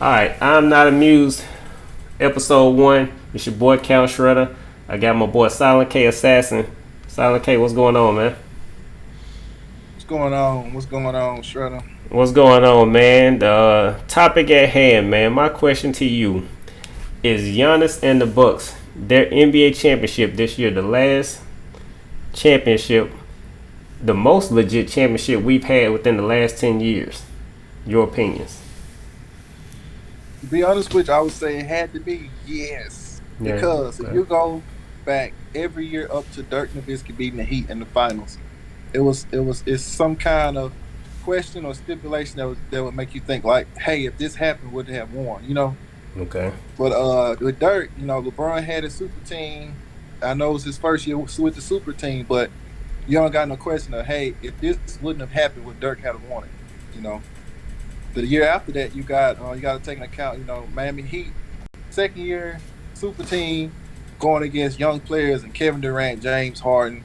Alright, I'm not amused. Episode 1. It's your boy Countshredder. I got my boy SilentKAssasin. Silent K, what's going on, man? What's going on? What's going on, Shredder? What's going on, man? The topic at hand, man. My question to you is Giannis and the Bucks, their NBA championship this year, the last championship, the most legit championship we've had within the last 10 years. Your opinions? To be honest with you, I would say it had to be yes. Yeah. Because if you go back every year up to Dirk Nowitzki beating the Heat in the finals, it's some kind of question or stipulation that would make you think like, hey, if this happened, would they have won? Okay. But with Dirk, LeBron had his super team. I know it was his first year with the super team, but you don't got no question of, hey, if this wouldn't have happened, would Dirk have won it? You know. The year after that, you got to take into account, Miami Heat, second year super team, going against young players and Kevin Durant, James Harden,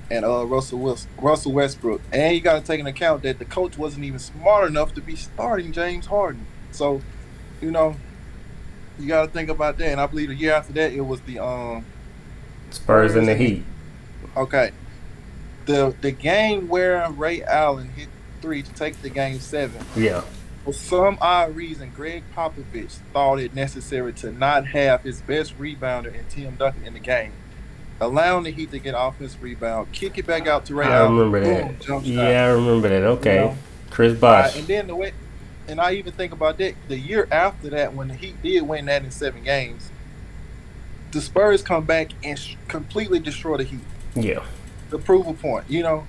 and Russell Westbrook. And you got to take into account that the coach wasn't even smart enough to be starting James Harden. So, you got to think about that. And I believe the year after that, it was the Spurs and the Heat. Okay. The game where Ray Allen hit 3 to take the game 7. Yeah. For some odd reason, Greg Popovich thought it necessary to not have his best rebounder and Tim Duncan in the game, allowing the Heat to get offensive rebound, kick it back out to Ray Allen. I remember that. I remember that. Okay. Chris Bosh. And then and I even think about that, the year after that, when the Heat did win that in 7 games, the Spurs come back and completely destroy the Heat. Yeah. The approval point, Yeah.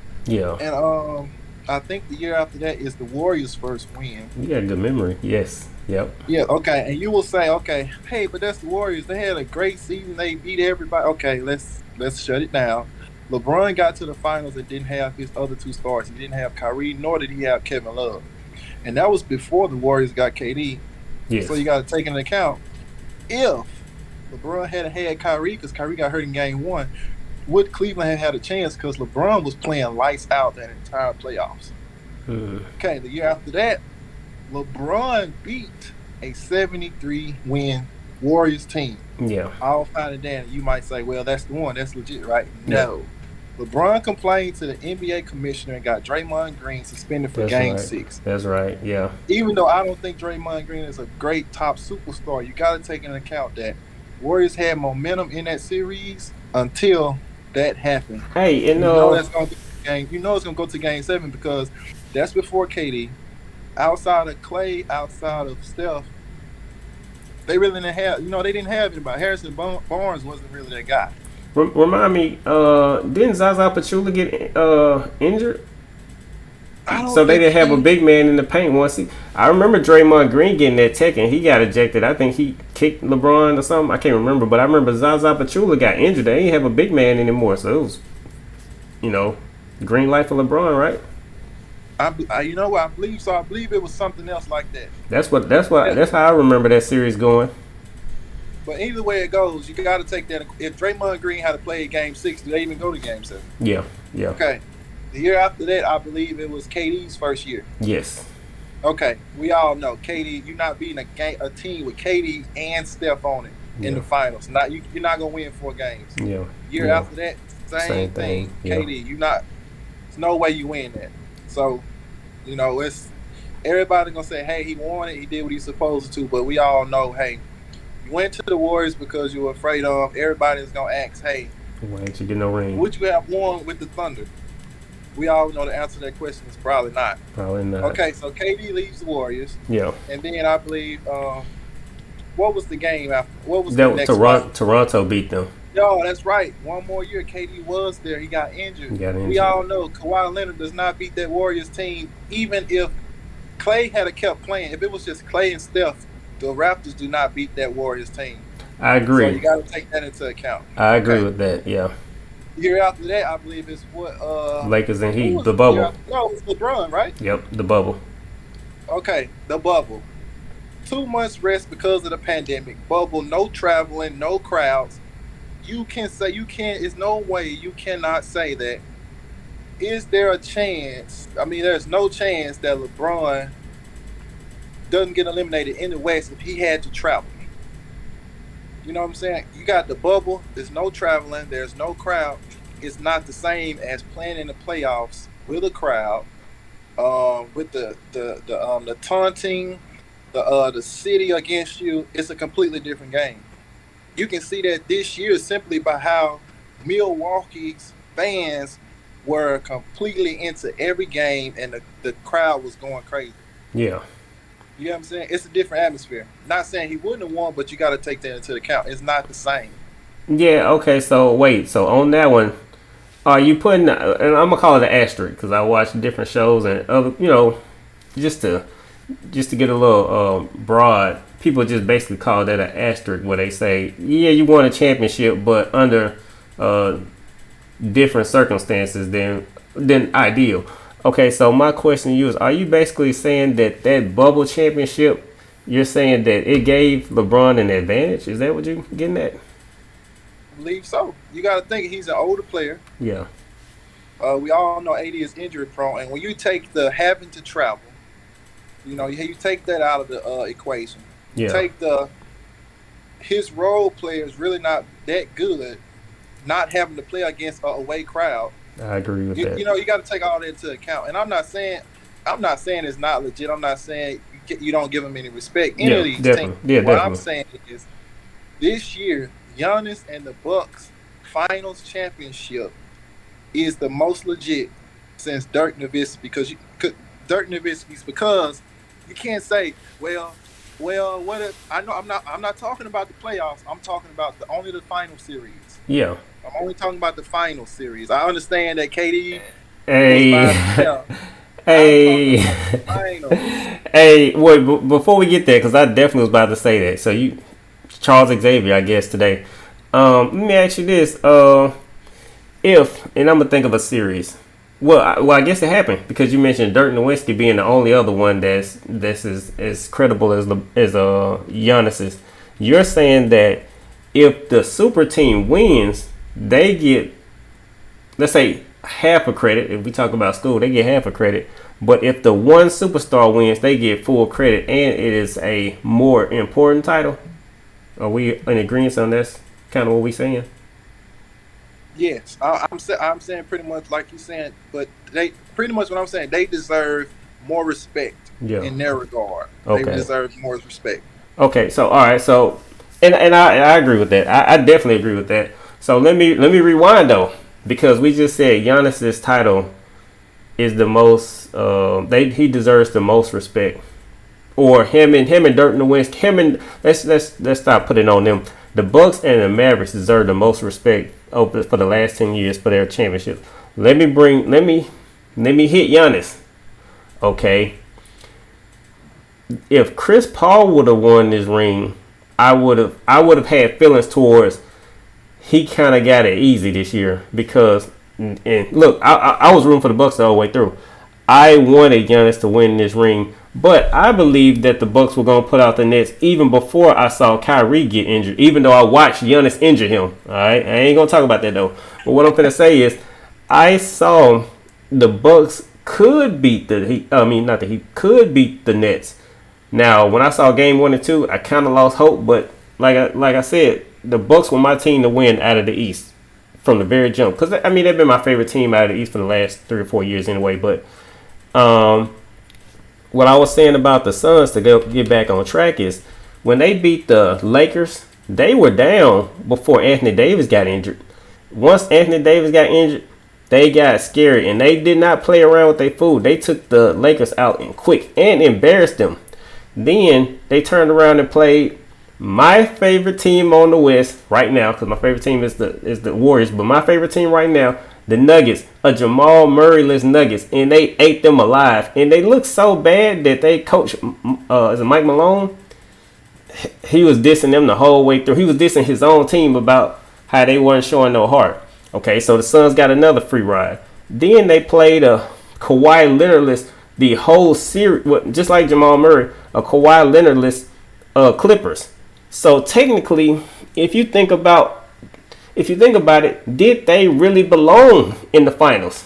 And I think the year after that is the Warriors' first win. You got a good memory. Yes. Yep. Yeah, okay. And you will say, okay, hey, but that's the Warriors. They had a great season. They beat everybody. Okay, let's shut it down. LeBron got to the finals and didn't have his other 2 stars. He didn't have Kyrie, nor did he have Kevin Love. And that was before the Warriors got KD. Yes. So you got to take into account, if LeBron had Kyrie, because Kyrie got hurt in game 1, would Cleveland have had a chance? Because LeBron was playing lights out that entire playoffs. Okay, the year after that, LeBron beat a 73-win Warriors team. Yeah. All fine and dandy. You might say, well, that's the one. That's legit, right? No. LeBron complained to the NBA commissioner and got Draymond Green suspended for Game 6. That's right, yeah. Even though I don't think Draymond Green is a great top superstar, you got to take into account that Warriors had momentum in that series until that happened. Hey, that's going to game. It's going to go to Game 7 because that's before KD. Outside of Clay, outside of Steph, they really didn't have. They didn't have anybody. Harrison Barnes wasn't really that guy. Remind me, didn't Zaza Pachulia get injured? So they didn't have a big man in the paint once. I remember Draymond Green getting that tech and he got ejected. I think he kicked LeBron or something. I can't remember, but I remember Zaza Pachulia got injured. They didn't have a big man anymore, so it was, green light for LeBron, right? I believe so. I believe it was something else like that. That's how I remember that series going. But either way it goes, you got to take that. If Draymond Green had to play Game 6, do they even go to Game 7? Yeah. Okay. The year after that, I believe it was KD's first year. Yes. Okay. We all know KD. You're not beating a team with KD and Steph on it in the finals. You're not gonna win 4 games. Yeah. Year after that, same thing. KD. There's no way you win that. So, it's everybody gonna say, hey, he won it. He did what he's supposed to. But we all know, hey, you went to the Warriors because you were afraid of. Everybody's gonna ask, hey, why didn't you get no ring? Would you have won with the Thunder? We all know the answer to that question is probably not. Probably not. Okay, so KD leaves the Warriors. Yeah. And then I believe, what was the game after? What was the next one? Toronto beat them. No, that's right. One more year, KD was there. He got injured. We all know Kawhi Leonard does not beat that Warriors team, even if Clay had kept playing. If it was just Clay and Steph, the Raptors do not beat that Warriors team. I agree. So you got to take that into account. I agree with that, yeah. The year after that, I believe it's what Lakers and Heat, the bubble. No, it was LeBron, right? Yep, the bubble. Okay, the bubble. 2 months rest because of the pandemic. Bubble, no traveling, no crowds. There's no way you cannot say that. Is there a chance? I mean, there's no chance that LeBron doesn't get eliminated in the West if he had to travel. You know what I'm saying? You got the bubble. There's no traveling. There's no crowd. It's not the same as playing in the playoffs with a crowd, with the taunting, the city against you. It's a completely different game. You can see that this year simply by how Milwaukee's fans were completely into every game, and the crowd was going crazy. Yeah. You know what I'm saying? It's a different atmosphere. Not saying he wouldn't have won, but you got to take that into account. It's not the same. Yeah. Okay. So wait. So on that one, are you putting? And I'm gonna call it an asterisk because I watch different shows and other. Just to get a little broad. People just basically call that an asterisk where they say, yeah, you won a championship, but under different circumstances than ideal. Okay, so my question to you is, are you basically saying that bubble championship, you're saying that it gave LeBron an advantage? Is that what you're getting at? I believe so. You got to think he's an older player. Yeah. We all know AD is injury prone, and when you take the having to travel, you take that out of the equation. You take his role players really not that good, not having to play against an away crowd. I agree with that. You got to take all that into account. And I'm not saying it's not legit. I'm not saying you don't give them any respect. Any of these teams. Yeah, what I'm saying is this year, Giannis and the Bucks Finals championship is the most legit since Dirk Nowitzki because you can't say, well, what if I'm not talking about the playoffs. I'm talking about only the final series. Yeah. I'm only talking about the final series. I understand that KD. Hey, wait, before we get there, because I definitely was about to say that. So Charles Xavier, I guess, today. Let me ask you this. And I'm going to think of a series. Well, I guess it happened because you mentioned Dirk Nowitzki being the only other one that's as credible as Giannis is. You're saying that if the super team wins, they get, let's say, half a credit. If we talk about school, they get half a credit. But if the one superstar wins, they get full credit, and it is a more important title. Are we in agreement on that's kind of what we're saying? Yes, I'm saying pretty much like you're saying, but they pretty much what I'm saying. They deserve more respect in their regard. Okay. They deserve more respect. Okay, so all right, so and I agree with that. I definitely agree with that. So let me rewind though, because we just said Giannis's title is the most. He deserves the most respect, or him and Dirk Nowitzki. Let's stop putting on them. The Bucks and the Mavericks deserve the most respect for the last 10 years for their championships. Let me hit Giannis. Okay. If Chris Paul would have won this ring, I would have had feelings towards. He kind of got it easy this year because, and look, I was rooting for the Bucks all the way through. I wanted Giannis to win this ring, but I believed that the Bucks were going to put out the nets even before I saw Kyrie get injured, even though I watched Giannis injure him. All right, I ain't going to talk about that, though. But what I'm going to say is I saw the Bucks could beat the Heat. Could beat the Nets. Now, when I saw Game 1 and 2, I kind of lost hope, but like I said, the Bucks were my team to win out of the East from the very jump. Because, they've been my favorite team out of the East for the last 3 or 4 years anyway. But what I was saying about the Suns, to get back on track, is when they beat the Lakers, they were down before Anthony Davis got injured. Once Anthony Davis got injured, they got scary, and they did not play around with their food. They took the Lakers out and quick and embarrassed them. Then they turned around and played my favorite team on the West right now, because my favorite team is the Warriors, but my favorite team right now, the Nuggets, a Jamal Murray-less Nuggets, and they ate them alive. And they looked so bad that they coach, is it Mike Malone? He was dissing them the whole way through. He was dissing his own team about how they weren't showing no heart. Okay, so the Suns got another free ride. Then they played a Kawhi Leonard-less the whole series, just like Jamal Murray, a Kawhi Leonard-less Clippers. So technically, if you think about it, did they really belong in the finals?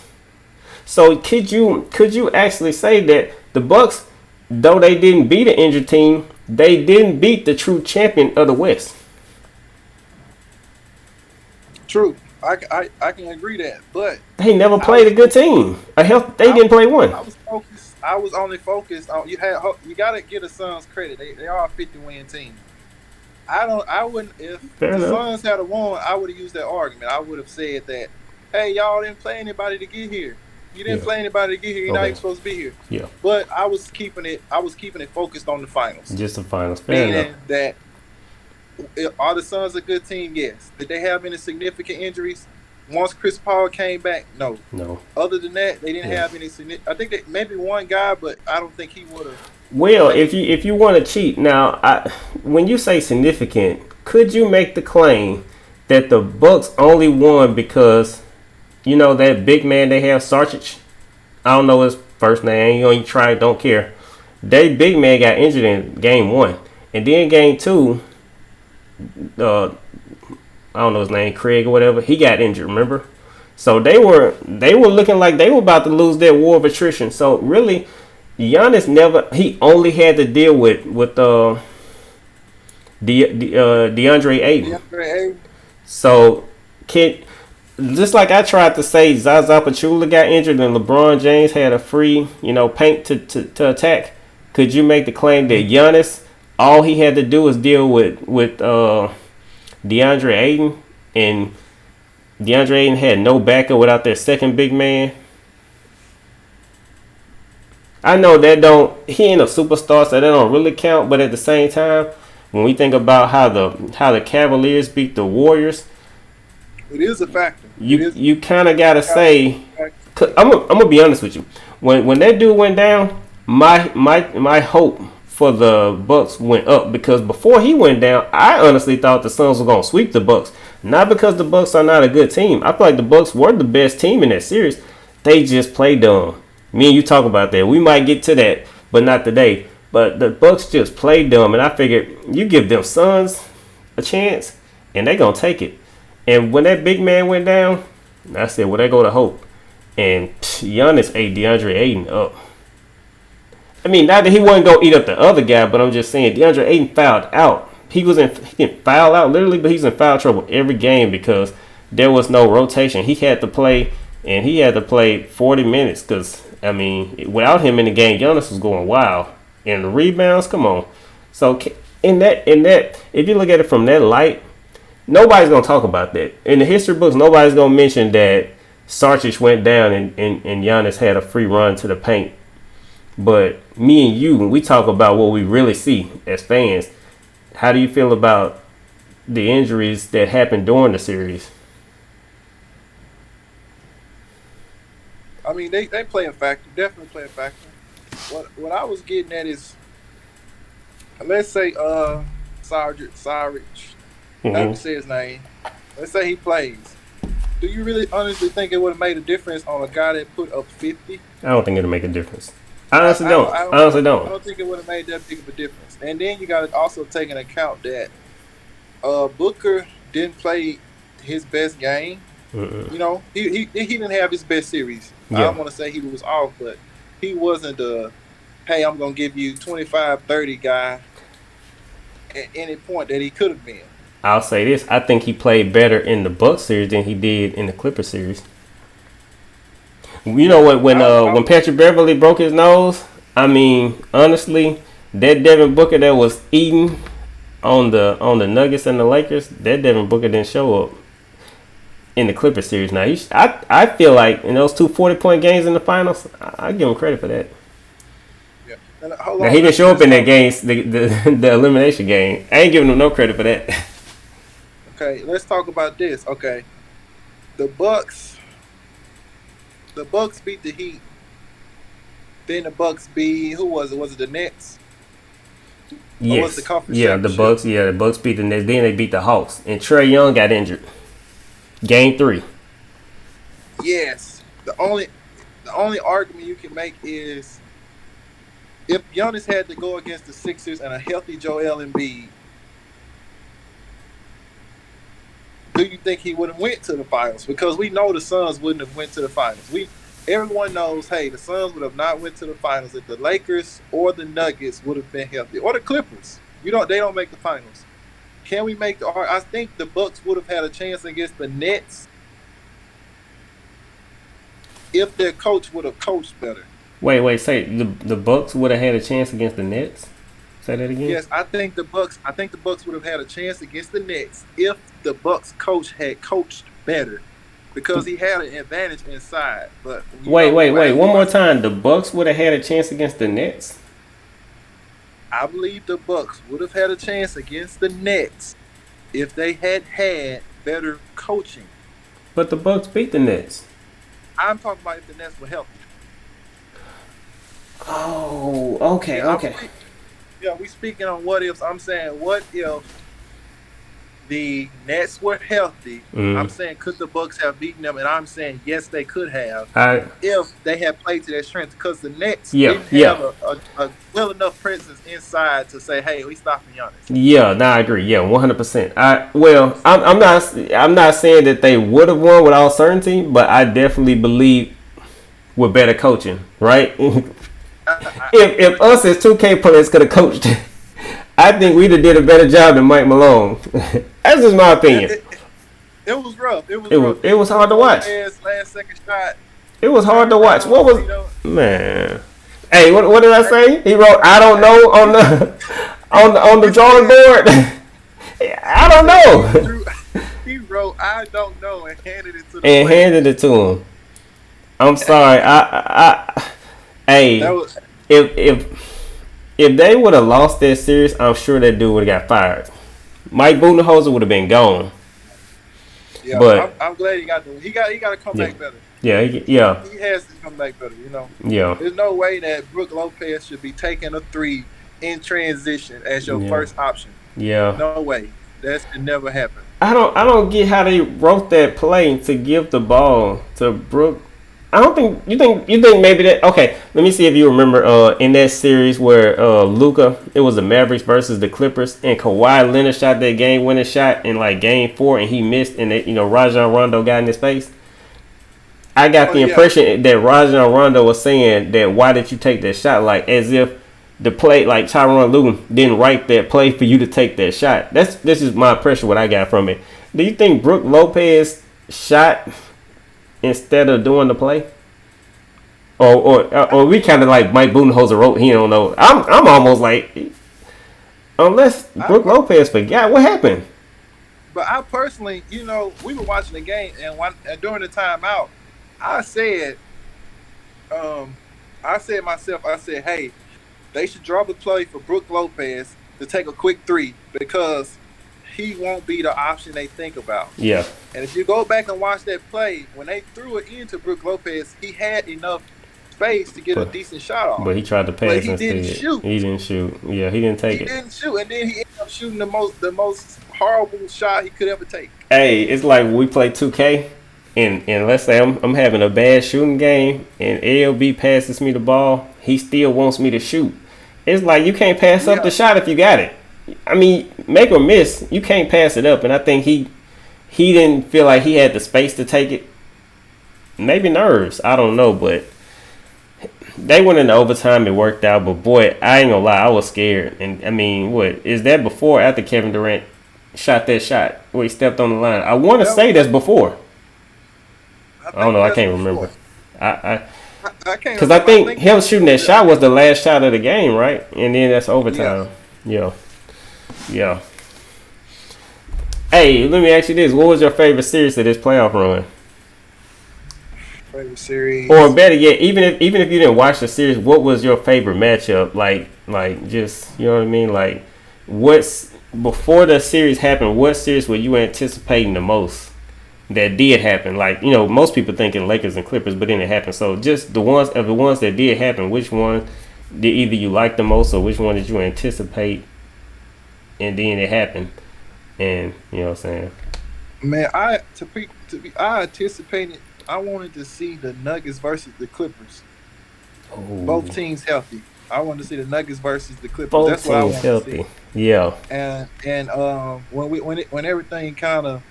So could you actually say that the Bucks though they didn't beat an injured team, they didn't beat the true champion of the West. True. I can agree that, but they never played a good team. They didn't play one. I was focused. I was only focused on you got to give the Suns credit. They are a 50-win team. I wouldn't if the Suns had won. I would have used that argument. I would have said that, hey, y'all didn't play anybody to get here. You didn't play anybody to get here. You're not even supposed to be here. Yeah. But I was keeping it focused on the finals. Just the finals. Meaning that are the Suns a good team? Yes. Did they have any significant injuries? Once Chris Paul came back, no. Other than that, they didn't have any significant. I think that maybe one guy, but I don't think he would have. Well, if you want to cheat now, when you say significant, could you make the claim that the Bucks only won because that big man they have, Sarkic? I don't know his first name. You try, don't care. They big man got injured in game 1, and then game 2. I don't know his name, Craig or whatever. He got injured, remember? So they were looking like they were about to lose their war of attrition. So really, Giannis he only had to deal with DeAndre Ayton. So just like I tried to say, Zaza Pachulia got injured and LeBron James had a free paint to attack. Could you make the claim that Giannis, all he had to do was deal with DeAndre Ayton, and DeAndre Ayton had no backup without their second big man? I know he ain't a superstar, so that don't really count. But at the same time, when we think about how the Cavaliers beat the Warriors, it is a factor. You kind of gotta say, I'm gonna be honest with you. When that dude went down, my hope for the Bucks went up, because before he went down, I honestly thought the Suns were gonna sweep the Bucks. Not because the Bucks are not a good team. I feel like the Bucks were the best team in that series. They just played dumb. Me and you talk about that. We might get to that, but not today. But the Bucks just played dumb, and I figured you give them Suns a chance, and they gonna take it. And when that big man went down, I said, well, they go to hope. And Giannis ate DeAndre Ayton up. I mean, not that he wasn't going to eat up the other guy, but I'm just saying DeAndre Ayton fouled out. He didn't foul out literally, but he's in foul trouble every game because there was no rotation. He had to play, and he had to play 40 minutes because, I mean, without him in the game, Giannis was going wild. And the rebounds, come on. So in that, if you look at it from that light, nobody's going to talk about that. In the history books, nobody's going to mention that Sarkic went down and Giannis had a free run to the paint. But me and you, when we talk about what we really see as fans, how do you feel about the injuries that happened during the series? I mean, they play a factor, definitely play a factor. What I was getting at is, let's say Sarkic, I have to say his name. Let's say he plays. Do you really honestly think it would have made a difference on a guy that put up 50? I don't think it'll make a difference. I honestly don't. I don't think it would have made that big of a difference. And then you got to also take into account that Booker didn't play his best game. You know, he didn't have his best series. Yeah. I don't want to say he was off, but he wasn't the, hey, I'm going to give you 25, 30 guy at any point that he could have been. I'll say this. I think he played better in the Bucks series than he did in the Clippers series. You know what? When Patrick Beverly broke his nose, I mean, honestly, that Devin Booker that was eating on the Nuggets and the Lakers, that Devin Booker didn't show up in the Clippers series. Now, I feel like in those two 40-point games in the finals, I give him credit for that. Yeah. Now, he didn't show up in that game, the elimination game. I ain't giving him no credit for that. Okay, let's talk about this. Okay, the Bucks beat the Heat. Then the Bucks beat, who was it? Was it the Nets? Yes. Or was it the conference the Bucks. Yeah, the Bucks beat the Nets. Then they beat the Hawks, and Trae Young got injured. Game 3. Yes. The only argument you can make is if Giannis had to go against the Sixers and a healthy Joel Embiid, do you think he would have went to the finals? Because we know the Suns wouldn't have went to the finals. everyone knows, hey, the Suns would have not went to the finals if the Lakers or the Nuggets would have been healthy, or the Clippers. They don't make the finals. Can we make the? I think the Bucks would have had a chance against the Nets if their coach would have coached better. Wait. Say the Bucks would have had a chance against the Nets. Say that again. Yes, I think the Bucks would have had a chance against the Nets if the Bucks coach had coached better, because he had an advantage inside. But wait. One more time. The Bucks would have had a chance against the Nets. I believe the Bucks would have had a chance against the Nets if they had better coaching. But the Bucks beat the Nets. I'm talking about if the Nets were healthy. Oh, okay. We speaking on what ifs. I'm saying, what if the Nets were healthy? I'm saying, could the Bucks have beaten them? And I'm saying, yes, they could have if they had played to their strengths. Because the Nets didn't have a well enough presence inside to say, hey, we stopping Giannis. Yeah, no, I agree. Yeah, 100%. I'm not saying that they would have won with all certainty, but I definitely believe with better coaching, right? If us as 2K players could have coached, I think we'd have did a better job than Mike Malone. That's just my opinion. It was rough. It was hard to watch. Last second shot. It was hard to watch. What was man? Hey, what did I say? He wrote "I don't know" on the drawing board. I don't know. He wrote "I don't know" and handed it to him. I'm sorry. Hey, if they would have lost that series, I'm sure that dude would have got fired. Mike Budenholzer would have been gone. Yeah, but I'm glad he got to come back better. Yeah. He has to come back better. Yeah. There's no way that Brook Lopez should be taking a three in transition as your first option. Yeah. No way. That could never happen. I don't get how they wrote that play to give the ball to Brook. I don't think you think maybe that. Okay, let me see if you remember in that series where Luka, it was the Mavericks versus the Clippers, and Kawhi Leonard shot that game-winning shot in like Game 4, and he missed, and Rajon Rondo got in his face. I got the impression that Rajon Rondo was saying that why did you take that shot, like as if the play, like Tyronn Lue didn't write that play for you to take that shot. This is my impression, what I got from it. Do you think Brook Lopez shot instead of doing the play, or we kind of like Mike Budenholzer wrote? He don't know. I'm almost like, unless Brook Lopez forgot what happened. But I personally, we were watching the game, and during the timeout, I said, hey, they should draw the play for Brook Lopez to take a quick three because he won't be the option they think about. Yeah. And if you go back and watch that play, when they threw it into Brook Lopez, he had enough space to get a decent shot off. But he tried to pass instead. He didn't shoot. Yeah, he didn't take it. He didn't shoot, and then he ended up shooting the most horrible shot he could ever take. Hey, it's like we play 2K, and let's say I'm having a bad shooting game, and ALB passes me the ball, he still wants me to shoot. It's like you can't pass up the shot if you got it. I mean, make or miss, you can't pass it up. And I think he didn't feel like he had the space to take it. Maybe nerves, I don't know. But they went into overtime, it worked out. But boy, I ain't gonna lie, I was scared. And I mean, what is that before or after Kevin Durant shot that shot where he stepped on the line? I want to say that's before. I don't know, I can't remember. Because I think him shooting that shot was the last shot of the game, right? And then that's overtime. Yeah. Hey, let me ask you this: what was your favorite series of this playoff run? Favorite series, or better yet, even if you didn't watch the series, what was your favorite matchup? Like just, you know what I mean? Like, what's before the series happened? What series were you anticipating the most that did happen? Like, most people thinking Lakers and Clippers, but then it happened. So just the ones that did happen, which one did either you like the most, or which one did you anticipate? And then it happened, and you know what I'm saying. Man, I anticipated. I wanted to see the Nuggets versus the Clippers. Ooh. Both teams healthy. I wanted to see the Nuggets versus the Clippers. Both That's what I teams wanted healthy. to see. Yeah. And when everything kind of,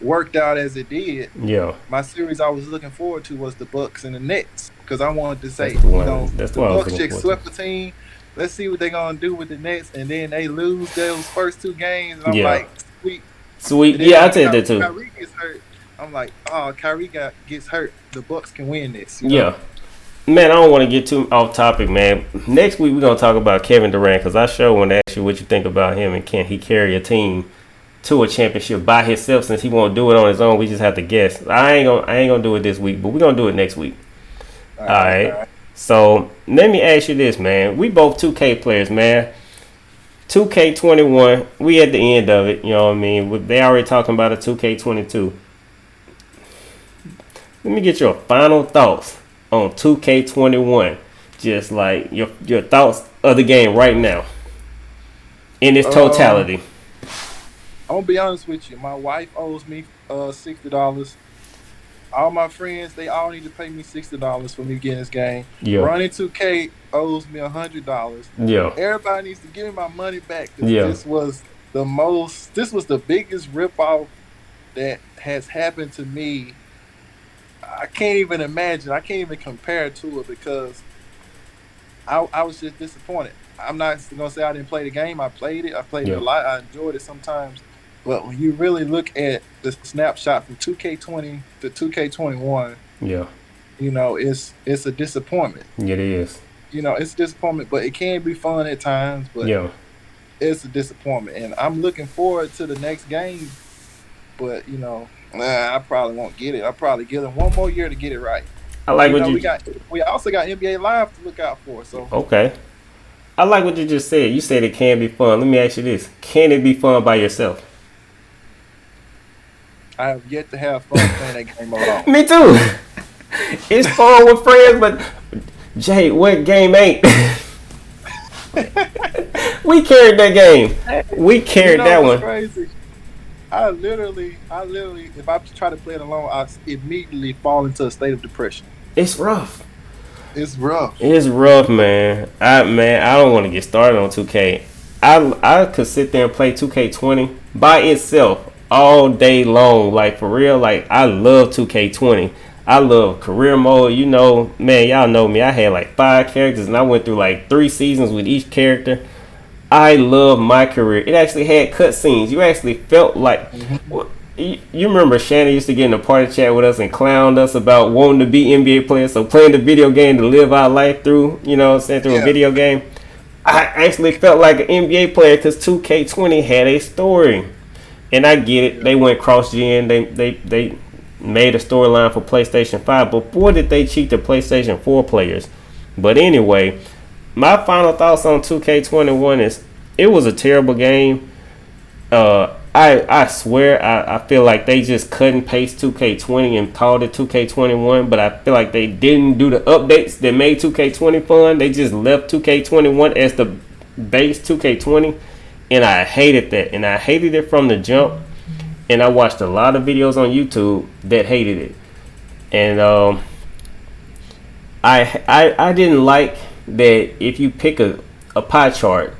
worked out as it did, Yeah, my series I was looking forward to was the Bucks and the Nets because I wanted to that's say, the you one. know, That's the the one I was Bucks looking just forward to. swept the team. Let's see what they're gonna do with the Nets, and then they lose those first two games, and I'm Yeah, like, sweet. sweet. And then Yeah, I when said that too. Kyrie gets hurt, I'm like, oh, gets hurt, the Bucks can win this, you know. Yeah, man, I don't want to get too off topic, man. Next week we're gonna talk about Kevin Durant because I sure want to ask you what you think about him and can he carry a team to a championship by himself since he won't do it on his own. We just have to guess. I ain't gonna do it this week, but we're gonna do it next week. All All right, all right. right. So let me ask you this, man. We both 2K players, man. 2K21. We at the end of it. You know what I mean? They already talking about a 2K22. Let me get your final thoughts on 2K21. Just like your thoughts of the game right now in its Um, totality. I'm gonna be honest with you. My wife owes me $60. All my friends, they all need to pay me $60 for me getting this game. Yeah. Running 2K owes me $100. Yeah. Everybody needs to give me my money back because Yeah. this was the biggest ripoff that has happened to me. I can't even imagine. I can't even compare to it because I was just disappointed. I'm not gonna say I didn't play the game. I played it. I played it a Yeah. lot. I enjoyed it sometimes. But when you really look at the snapshot from 2K20 to 2K21, Yeah. you know, it's a disappointment. It is. You know, it's a disappointment, but it can be fun at times, but Yeah. it's a disappointment. And I'm looking forward to the next game, but you know, I probably won't get it. I'll probably give them one more year to get it right. I And like you what know, you. we also got NBA Live to look out for. So Okay. I like what you just said. You said it can be fun. Let me ask you this: can it be fun by yourself? I have yet to have fun playing that game alone. Me too. It's fun with friends, but Jay, what game ain't? We carried that game. We You carried know that what's one. crazy? I literally, if I try to play it alone, I immediately fall into a state of depression. It's rough. It's rough. It's rough, man. I don't want to get started on 2K. I could sit there and play 2K20 by itself all day long. Like for real. Like I love 2K20. I love career mode. You know, man, y'all know me. I had like 5 characters and I went through like 3 seasons with each character. I love my career. It actually had cutscenes. You actually felt like Mhm. you remember Shannon used to get in a party chat with us and clowned us about wanting to be NBA players. So playing the video game to live our life through, you know what I'm saying, through a Yeah. video game. I actually felt like an NBA player because 2K20 had a story. And I get it. Yeah. They went cross-gen. They made a storyline for PlayStation 5. But boy, did they cheat the PlayStation 4 players. But anyway, my final thoughts on 2K21 is it was a terrible game. I swear I feel like they just cut and paste 2K20 and called it 2K21, but I feel like they didn't do the updates that made 2K20 fun. They just left 2K21 as the base 2K20, and I hated that, and I hated it from the jump. And I watched a lot of videos on YouTube that hated it, and I didn't like that if you pick a pie chart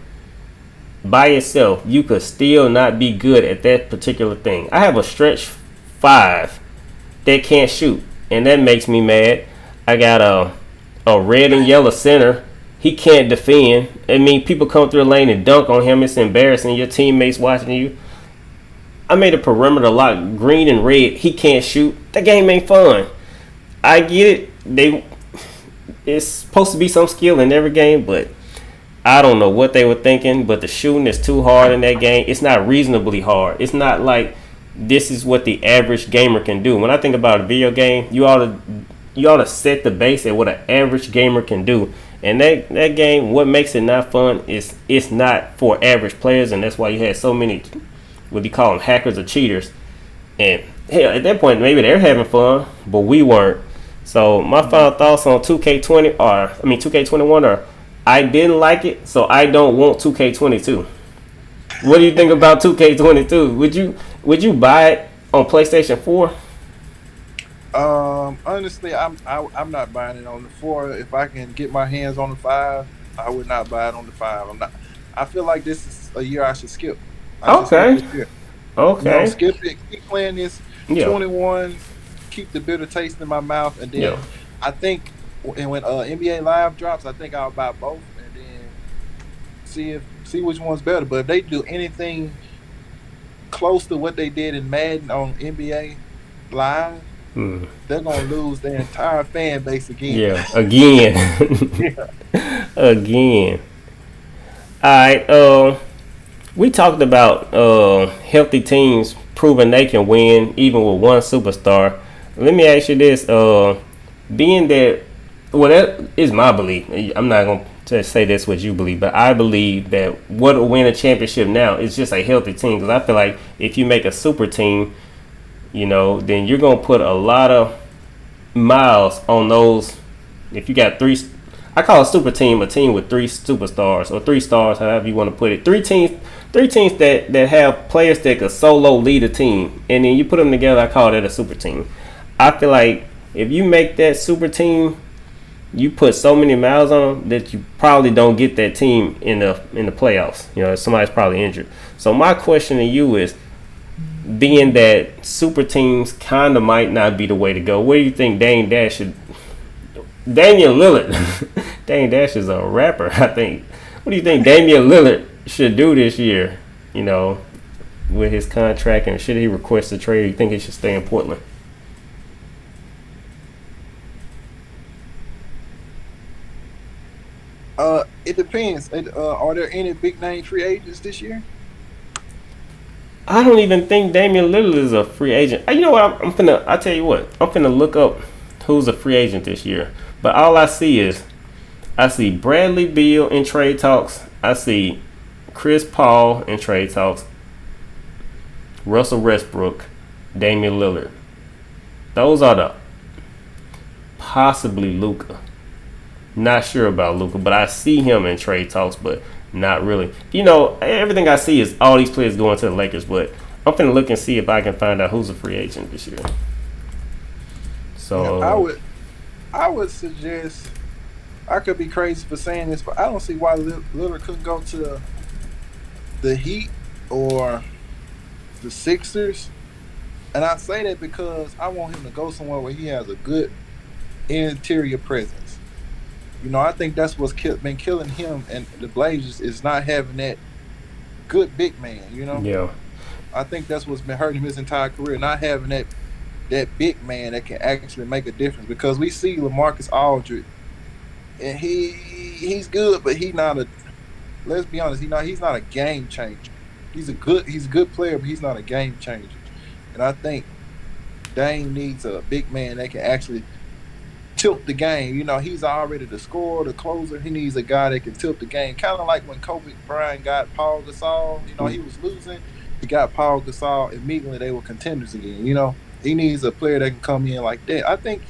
by itself, you could still not be good at that particular thing. I have a stretch 5 that can't shoot, and that makes me mad. I got a red and yellow center. He can't defend. I mean, people come through the lane and dunk on him. It's embarrassing. Your teammates watching you. I made a perimeter lock green and red. He can't shoot. That game ain't fun. I get it. It's supposed to be some skill in every game, but I don't know what they were thinking, but the shooting is too hard in that game. It's not reasonably hard. It's not like this is what the average gamer can do. When I think about a video game, you ought to set the base at what an average gamer can do. And that game, what makes it not fun is it's not for average players, and that's why you had so many, what do you call them, hackers or cheaters. And hell, at that point, maybe they're having fun, but we weren't. So my final thoughts on 2K21 are I didn't like it, so I don't want 2K22. What do you think about 2K22? Would you buy it on PlayStation 4? Honestly, I'm not buying it on the 4. If I can get my hands on the 5, I would not buy it on the 5. I'm not. I feel like this is a year I should skip. I should skip Okay. this year. You know, Okay. skip it, keep playing this Yeah. 21, keep the bitter taste in my mouth, and Yeah. then I think when NBA Live drops, I think I'll buy both, and then see which one's better. But if they do anything close to what they did in Madden on NBA Live, Hmm. they're gonna lose their entire fan base again. Yeah. Again. Yeah. Again. All right. We talked about healthy teams proving they can win even with one superstar. Let me ask you this: being that, well, that is my belief. I'm not going to say that's what you believe, but I believe that what will win a championship now is just a healthy team. Because I feel like if you make a super team, then you're going to put a lot of miles on those. If you got three, I call a super team a team with three superstars or three stars, however you want to put it. Three teams that have players that could solo lead a team, and then you put them together. I call that a super team. I feel like if you make that super team, you put so many miles on them that you probably don't get that team in the playoffs. Somebody's probably injured. So my question to you is, being that super teams kind of might not be the way to go, where do you think Damian Lillard? Dame Dash is a rapper, I think. What do you think Damian Lillard should do this year? With his contract, and should he request a trade? You think he should stay in Portland? It depends. Are there any big name free agents this year? I don't even think Damian Lillard is a free agent. You know what? I tell you what. I'm finna look up who's a free agent this year. But all I see Bradley Beal in trade talks. I see Chris Paul in trade talks. Russell Westbrook, Damian Lillard. Those are the possibly Luka. Not sure about Luka, but I see him in trade talks, but not really. Everything I see is all these players going to the Lakers, but I'm finna look and see if I can find out who's a free agent this year. So I would suggest, I could be crazy for saying this, but I don't see why Lillard couldn't go to the Heat or the Sixers. And I say that because I want him to go somewhere where he has a good interior presence. I think that's what's been killing him and the Blazers is not having that good big man. Yeah. I think that's what's been hurting him his entire career, not having that big man that can actually make a difference. Because we see LaMarcus Aldridge, and he's good, but he's not a. Let's be honest, he's not a game changer. He's a good player, but he's not a game changer. And I think Dame needs a big man that can actually tilt the game. He's already the scorer, the closer. He needs a guy that can tilt the game. Kind of like when Kobe Bryant got Paul Gasol. He was losing. He got Paul Gasol. Immediately they were contenders again. He needs a player that can come in like that. I think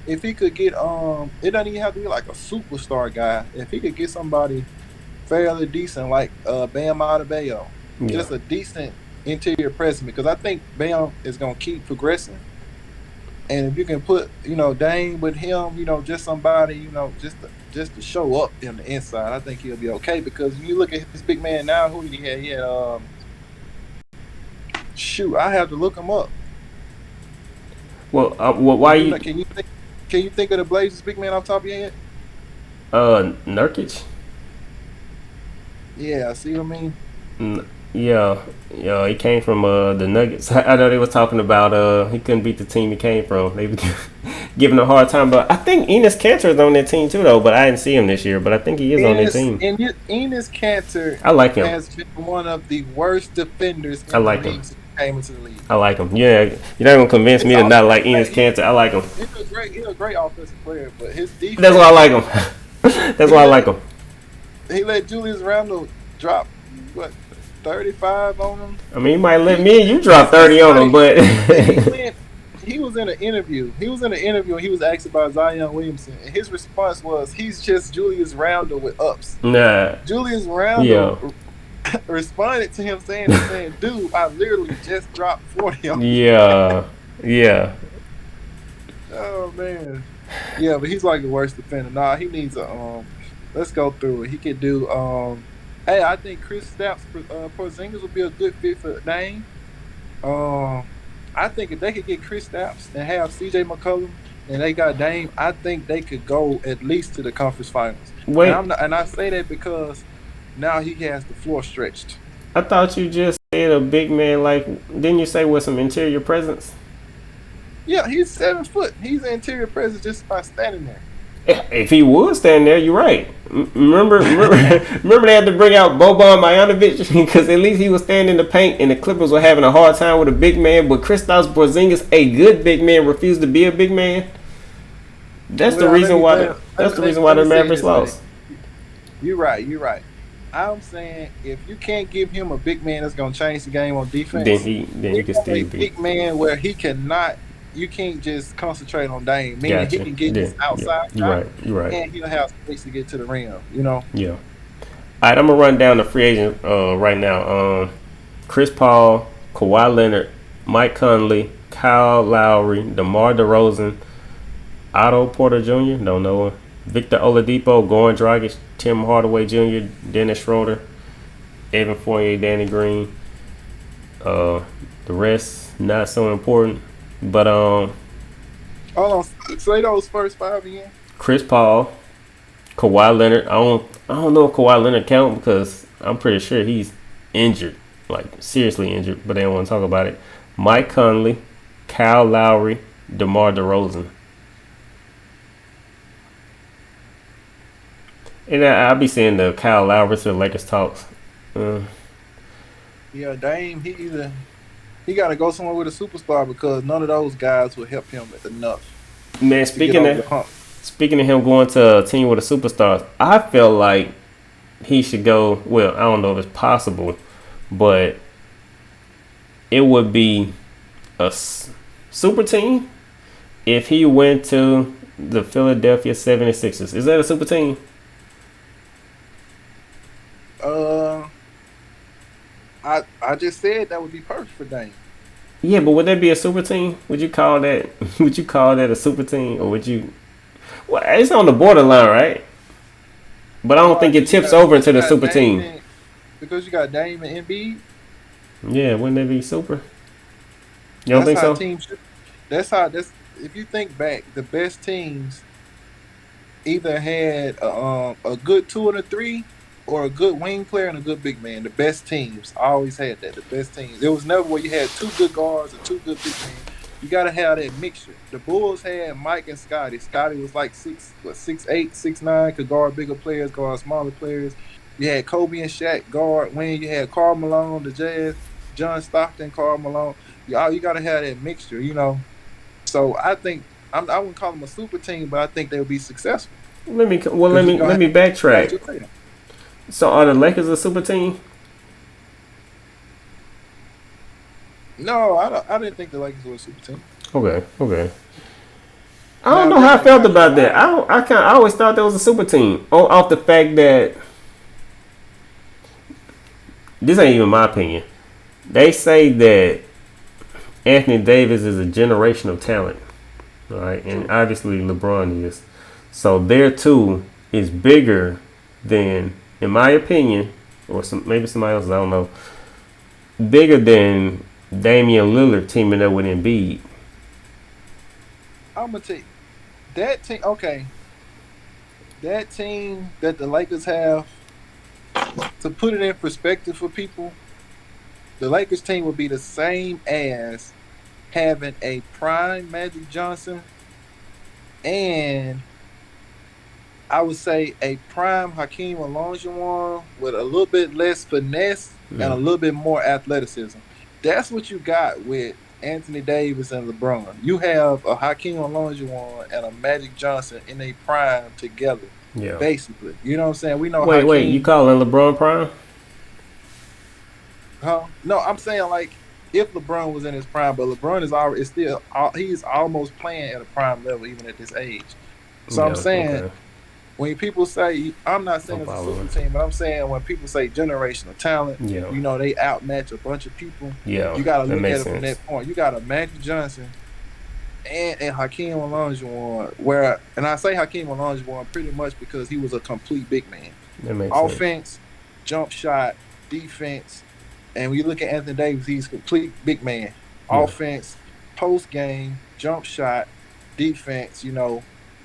if he could get it doesn't even have to be like a superstar guy. If he could get somebody fairly decent like Bam Adebayo, just a decent interior presence, because I think Bam is gonna keep progressing. And if you can put, Dame with him, just somebody, just to show up in the inside, I think he'll be okay. Because when you look at this big man now, who did he have? He had, shoot, I have to look him up. Well, why you? Can you think of the Blazers big man off the top of your head? Nurkic. Yeah, see what I mean? Yeah, he came from the Nuggets. I know they were talking about he couldn't beat the team he came from. They were giving him a hard time, but I think Enes Kanter is on that team too, though. But I didn't see him this year. But I think he is on that team. And Enes Kanter, I like him. Has been one of the worst defenders in the league since he came into the league. I like him. Yeah, you're not gonna convince me to not like Enes Kanter. I like him. He's a great offensive player, but his defense. That's why I like him. That's why I like him. He let Julius Randle drop 35 on him. I mean, he might let me and you drop 30 on him, but he was in an interview. And he was asked about Zion Williamson, and his response was, "He's just Julius Randle with ups." Nah. Julius Randle responded to him saying, "Dude, I literally just dropped 40 on you." Yeah. Oh man. Yeah, but he's like the worst defender. Nah, he needs a let's go through it. He could do hey, I think Chris Stapps Porzingis would be a good fit for Dame. I think if they could get Chris Stapps and have C.J. McCollum and they got Dame, I think they could go at least to the conference finals. And Wait, I say that because now he has the floor stretched. I thought you just said a big man like. Didn't you say with some interior presence? Yeah, he's 7 foot. He's an interior presence just by standing there. If he would stand there, you're right. Remember they had to bring out Boban Marjanovic because at least he was standing in the paint, and the Clippers were having a hard time with a big man. But Kristaps Porzingis, a good big man, refused to be a big man. That's the reason why. That's the reason why the Mavericks lost. You're right. You're right. I'm saying if you can't give him a big man that's gonna change the game on defense, then you can still a be big man where he cannot. You can't just concentrate on Dame. Meaning he can get his outside shot, You're right. and he'll have space to get to the rim. You know. Yeah. All right, I'm gonna run down the free agent right now. Chris Paul, Kawhi Leonard, Mike Conley, Kyle Lowry, DeMar DeRozan, Otto Porter Jr. Don't know him. Victor Oladipo, Goran Dragic, Tim Hardaway Jr., Dennis Schroeder, Evan Fournier, Danny Green. The rest not so important, but Hold on, say those first 5 again. Chris Paul, Kawhi Leonard. I don't know if Kawhi Leonard count because I'm pretty sure he's injured, like seriously injured, but they don't want to talk about it. Mike Conley, Kyle Lowry, DeMar DeRozan. And I'll be seeing the Kyle Lowry to the Lakers talks. Yeah, Dame, he got to go somewhere with a superstar because none of those guys will help him enough. Man, speaking of him going to a team with a superstar, I feel like he should go. Well, I don't know if it's possible, but it would be a super team if he went to the Philadelphia 76ers. Is that a super team? I just said that would be perfect for Dame. Yeah, but would that be a super team? Would you call that? Would you call that a super team, or would you? Well, it's on the borderline, right? But I don't think it tips over into the super team. Because you got Dame and Embiid. Yeah, wouldn't that be super? You don't think so? That's if you think back, the best teams either had a good 2 and a 3 or a good wing player and a good big man. The best teams always had that. The best teams. There was never where you had 2 good guards or 2 good big men. You got to have that mixture. The Bulls had Mike and Scotty. Scotty was like 6'8", 6'9", could guard bigger players, guard smaller players. You had Kobe and Shaq guard wing. You had Karl Malone, the Jazz, John Stockton, Karl Malone. You got to have that mixture, you know. So I think I wouldn't call them a super team, but I think they'll be successful. Let me backtrack. So are the Lakers a super team? No, I didn't think the Lakers were a super team. Okay. I don't know how I felt about that. I always thought that was a super team. Off the fact that this ain't even my opinion. They say that Anthony Davis is a generational talent, right? And obviously LeBron is. So their two is bigger than, in my opinion, or maybe somebody else, I don't know, bigger than Damian Lillard teaming up with Embiid. I'm gonna tell you that team. Okay, that team that the Lakers have. To put it in perspective for people, the Lakers team would be the same as having a prime Magic Johnson and I would say a prime Hakeem Olajuwon with a little bit less finesse and a little bit more athleticism. That's what you got with Anthony Davis and LeBron. You have a Hakeem Olajuwon and a Magic Johnson in a prime together. Yeah. Basically. You know what I'm saying? We know Wait, you calling LeBron prime? Huh? No, I'm saying like if LeBron was in his prime, but LeBron he's almost playing at a prime level even at this age. So I'm saying when people say, I'm not saying it's a super team, but I'm saying when people say generational talent, you know, they outmatch a bunch of people. Yeah, you got to look at it from that point. You got a Magic Johnson and Hakeem Olajuwon, and I say Hakeem Olajuwon pretty much because he was a complete big man. Offense, jump shot, defense, and when you look at Anthony Davis, he's a complete big man. Yeah, offense, post game, jump shot, defense.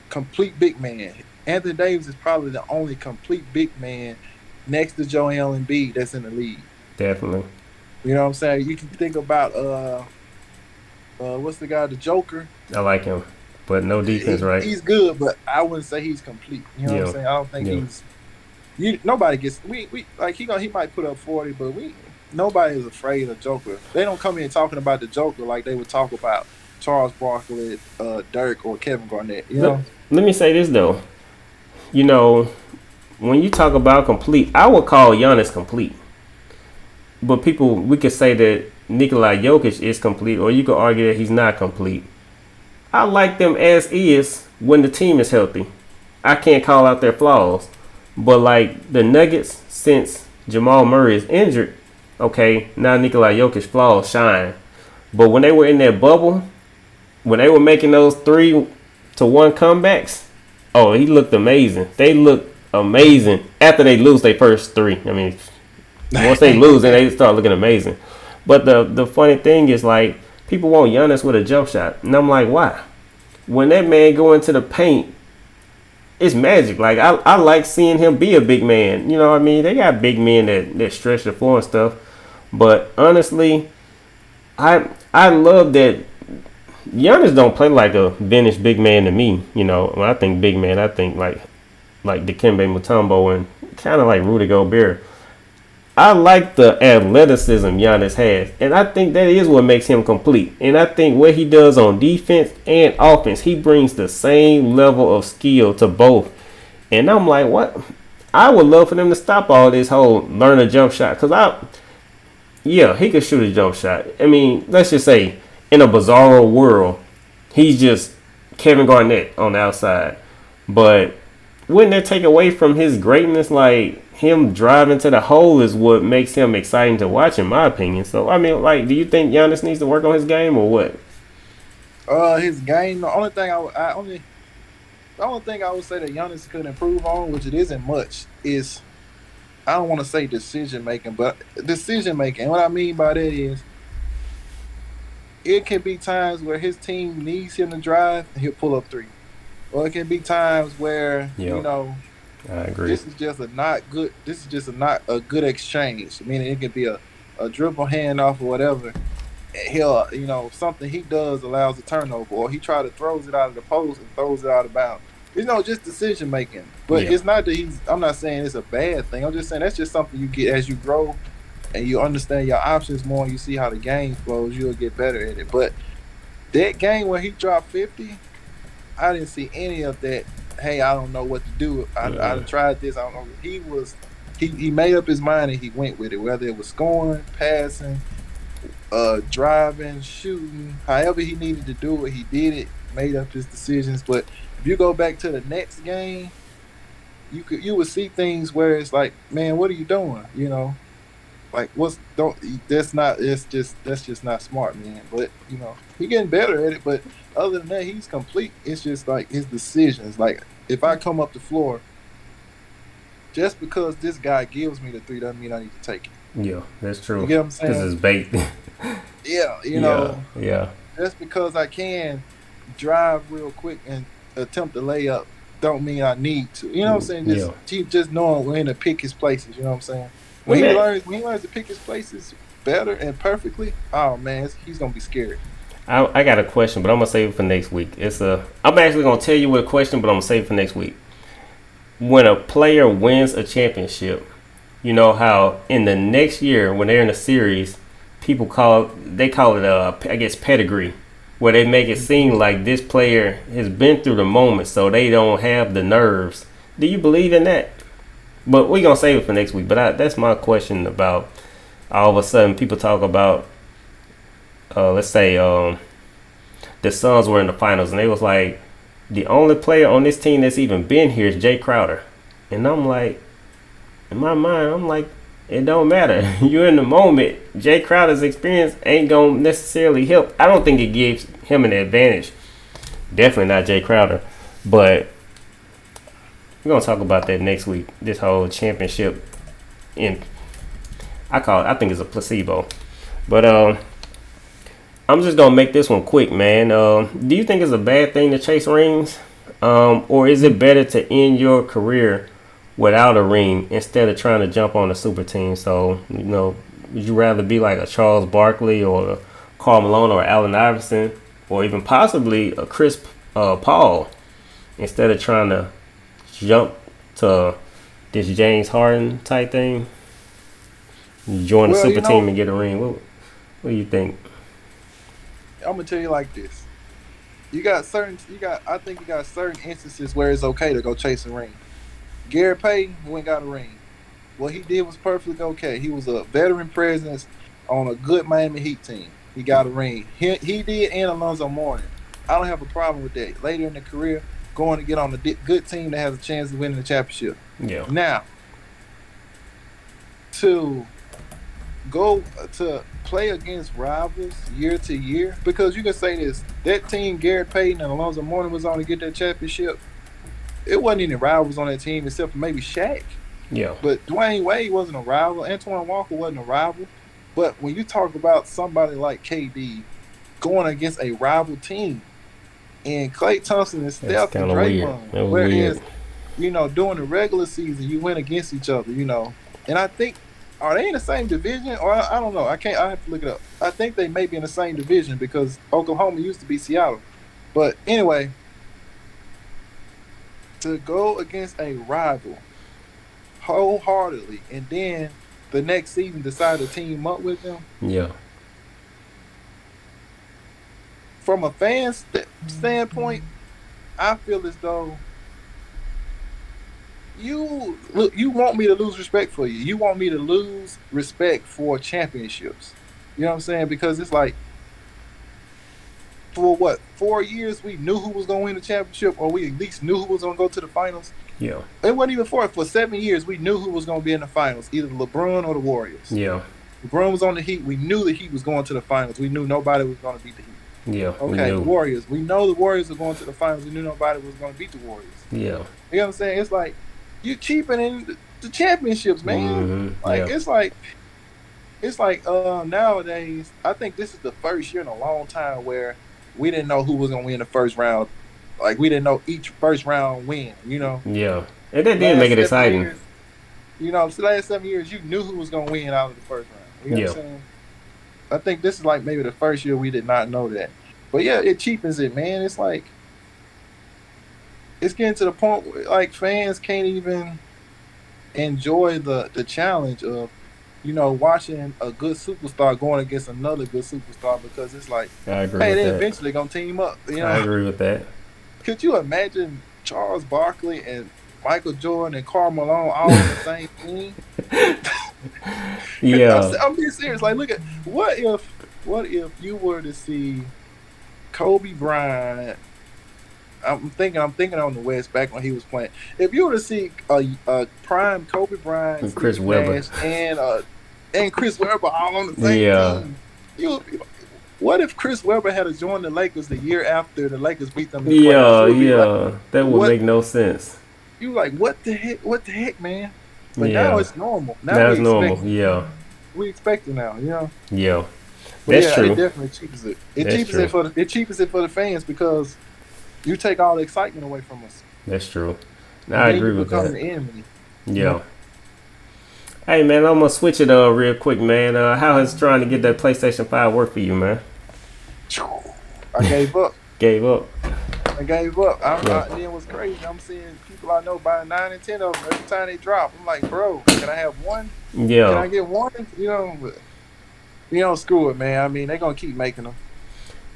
Complete big man. Anthony Davis is probably the only complete big man next to Joel Embiid that's in the league. definitely. You know what I'm saying? You can think about what's the guy, the Joker. I like him, but no defense, right? He's good, but I wouldn't say he's complete. You know what I'm Yeah, saying? I don't think yeah. he's. Nobody gets we like he might put up 40, but nobody is afraid of Joker. They don't come in talking about the Joker like they would talk about Charles Barkley, Dirk, or Kevin Garnett. You Let, know? let me say this though. You know, when you talk about complete, I would call Giannis complete. But we could say that Nikola Jokic is complete, or you could argue that he's not complete. I like them as is when the team is healthy. I can't call out their flaws. But like the Nuggets, since Jamal Murray is injured, okay, now Nikola Jokic flaws shine. But when they were in that bubble, when they were making those 3-1 comebacks, oh, he looked amazing. They looked amazing after they lose their first three. I mean, once they lose, then they start looking amazing. But the funny thing is, like, people want Giannis with a jump shot, and I'm like, why? When that man go into the paint, it's magic. Like I like seeing him be a big man. You know what I mean? They got big men that stretch the floor and stuff. But honestly, I love that Giannis don't play like a vintage big man to me. You know, when I think big man, I think like Dikembe Mutombo and kind of like Rudy Gobert. I like the athleticism Giannis has, and I think that is what makes him complete. And I think what he does on defense and offense, he brings the same level of skill to both. And I'm like, what? I would love for them to stop all this whole learn a jump shot, yeah, he could shoot a jump shot. I mean, let's just say in a bizarro world, he's just Kevin Garnett on the outside. But wouldn't that take away from his greatness? Like, him driving to the hole is what makes him exciting to watch, in my opinion. So, I mean, like, do you think Giannis needs to work on his game or what? His game. The only thing I would say that Giannis could improve on, which it isn't much, is I don't want to say decision making, but decision making. What I mean by that is, it can be times where his team needs him to drive and he'll pull up three, or it can be times where I agree. this is just a not good. This is just not a good exchange. Meaning it could be a dribble handoff or whatever. He'll something he does allows a turnover, or he try to throws it out of the post and throws it out of bounds. Just decision making. But it's not that I'm not saying it's a bad thing. I'm just saying that's just something you get as you grow and you understand your options more and you see how the game flows, you'll get better at it. But that game where he dropped 50, I didn't see any of that. Hey, I don't know what to do. I tried this. I don't know. He made up his mind and he went with it. Whether it was scoring, passing, driving, shooting, however he needed to do it, he did it. Made up his decisions. But if you go back to the next game, you would see things where it's like, man, what are you doing? Like that's just not smart, man. But he getting better at it. But other than that, he's complete. It's just like his decisions. Like if I come up the floor, just because this guy gives me the three doesn't mean I need to take it. Yeah, that's true. You get what I'm saying? This is baked. Yeah, Yeah. Just because I can drive real quick and attempt a layup, don't mean I need to. You know what I'm saying? Just knowing when to pick his places. You know what I'm saying? When he learns to pick his places better and perfectly, oh man, he's gonna be scared. I got a question, but I'm gonna save it for next week. I'm actually gonna tell you what question, but I'm gonna save it for next week. When a player wins a championship, you know how in the next year when they're in a series, people call it I guess pedigree, where they make it seem like this player has been through the moment, so they don't have the nerves. Do you believe in that? But we're gonna save it for next week. But that's my question about all of a sudden people talk about let's say the Suns were in the finals and they was like, the only player on this team that's even been here is Jay Crowder. And I'm like, in my mind, I'm like, it don't matter. You're in the moment. Jay Crowder's experience ain't gonna necessarily help. I don't think it gives him an advantage. Definitely not Jay Crowder. But we're gonna talk about that next week. This whole championship I think it's a placebo. But I'm just gonna make this one quick, man. Do you think it's a bad thing to chase rings, or is it better to end your career without a ring instead of trying to jump on a super team? So, would you rather be like a Charles Barkley or a Karl Malone or Allen Iverson, or even possibly a Chris Paul, instead of trying to jump to this James Harden type thing? You join a super team and get a ring. What do you think? I'm gonna tell you like this. I think you got certain instances where it's okay to go chase a ring. Gary Payton went got a ring. What he did was perfectly okay. He was a veteran presence on a good Miami Heat team. He got a ring. He did, and Alonzo Mourning. I don't have a problem with that. Later in the career, going to get on a good team that has a chance of winning the championship. Yeah. Now, to go to play against rivals year to year, because you can say this, that team Gary Payton and Alonzo Mourning was on to get that championship. It wasn't any rivals on that team except for maybe Shaq. Yeah. But Dwayne Wade wasn't a rival. Antoine Walker wasn't a rival. But when you talk about somebody like KD going against a rival team, and Klay Thompson and Steph and Draymond, whereas, during the regular season, you went against each other, And I think, are they in the same division? Or I don't know. I have to look it up. I think they may be in the same division because Oklahoma used to be Seattle. But anyway, to go against a rival wholeheartedly and then the next season decide to team up with them. Yeah. From a fan standpoint, I feel as though you want me to lose respect for you. You want me to lose respect for championships. You know what I'm saying? Because it's like, for 4 years we knew who was going to win the championship, or we at least knew who was going to go to the finals. Yeah. It wasn't even for 7 years we knew who was going to be in the finals, either LeBron or the Warriors. Yeah. LeBron was on the Heat. We knew the Heat was going to the finals. We knew nobody was going to beat the Heat. Yeah. Okay, the Warriors. We know the Warriors are going to the finals. We knew nobody was going to beat the Warriors. Yeah. You know what I'm saying? It's like you cheapening the championships, man. Mm-hmm. It's like nowadays, I think this is the first year in a long time where we didn't know who was going to win the first round. Like, we didn't know each first round win, Yeah. And that did make it exciting. Years, the last 7 years, you knew who was going to win out of the first round. You know what I'm saying? I think this is like maybe the first year we did not know that. But yeah, it cheapens it, man. It's like, it's getting to the point where, like, fans can't even enjoy the challenge of, watching a good superstar going against another good superstar, because it's like, I agree hey, with they're that. eventually going to team up. I agree with that. Could you imagine Charles Barkley and Michael Jordan and Karl Malone all on the same team? Yeah. I'm being serious. Like, look at, what if you were to see Kobe Bryant? I'm thinking on the West back when he was playing. If you were to see a prime Kobe Bryant, and Chris Webber, and Chris Webber all on the same team, what if Chris Webber had to join the Lakers the year after the Lakers beat them in the playoffs? Like, that would make no sense. You like, what the heck, man? But now it's normal. Now it's normal. Yeah. We expect it now, Yeah. But That's true. It definitely cheapens it. It cheapens it for the fans, because you take all the excitement away from us. That's true. I agree with that. The enemy. Yeah. Hey, man, I'm going to switch it real quick, man. How is trying to get that PlayStation 5 work for you, man? I gave up. I gave up. And then what's crazy, I'm seeing people I know buying 9 and 10 of them every time they drop. I'm like, bro, can I have one? Yeah. Can I get one? Screw it, man. I mean, they're going to keep making them.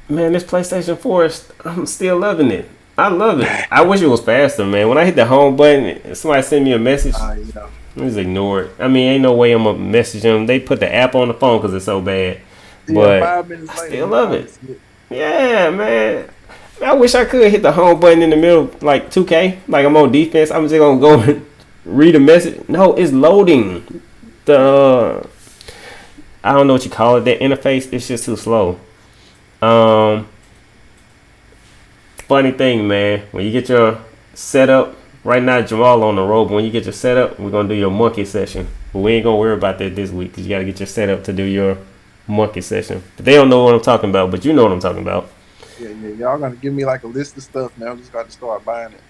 Man, this PlayStation 4, I'm still loving it. I love it. I wish it was faster, man. When I hit the home button, somebody send me a message. Just ignore it. I mean, ain't no way I'm going to message them. They put the app on the phone because it's so bad. But 5 minutes later, I still love it. Yeah, man. I wish I could hit the home button in the middle, like 2K. Like, I'm on defense. I'm just going to go and read a message. No, it's loading. I don't know what you call it. That interface, it's just too slow. Funny thing, man. When you get your setup, right now Jamal on the road, but when you get your setup, we're going to do your monkey session. But we ain't going to worry about that this week, because you got to get your setup to do your Monkey Session. But they don't know what I'm talking about, but you know what I'm talking about. Yeah. Y'all gonna give me like a list of stuff, man. I'm just got to start buying it.